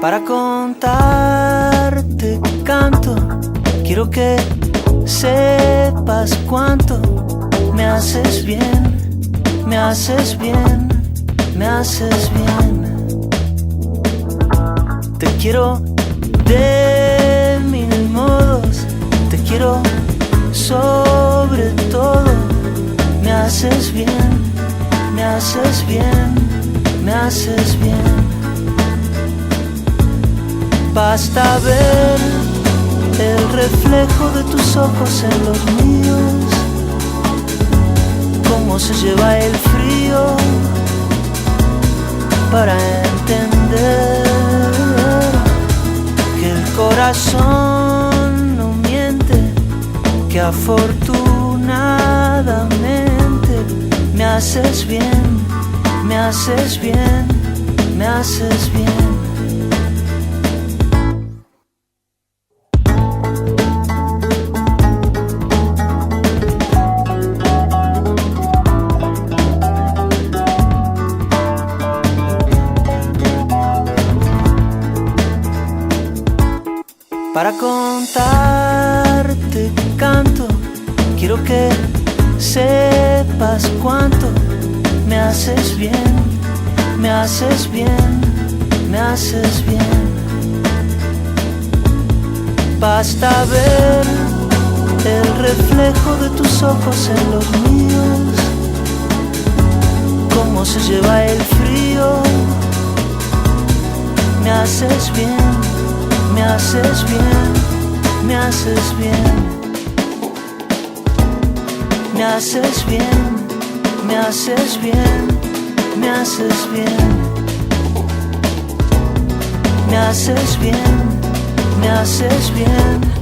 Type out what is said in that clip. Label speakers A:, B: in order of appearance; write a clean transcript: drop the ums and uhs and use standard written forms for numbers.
A: Para contarte canto, quiero que sepas cuánto me haces bien, me haces bien, me haces bien. Te quiero de mil modos, te quiero sobre todo. Me haces bien, me haces bien, me haces bien. Basta ver el reflejo de tus ojos en los míos, cómo se lleva el frío para entender que el corazón no miente, que afortunadamente me haces bien, me haces bien, me haces bien. Para contarte canto, quiero que sepas cuánto me haces bien, me haces bien, me haces bien. Basta ver el reflejo de tus ojos en los míos, cómo se lleva el frío. Me haces bien, me haces bien, me haces bien. Me haces bien, me haces bien, me haces bien. Me haces bien, me haces bien.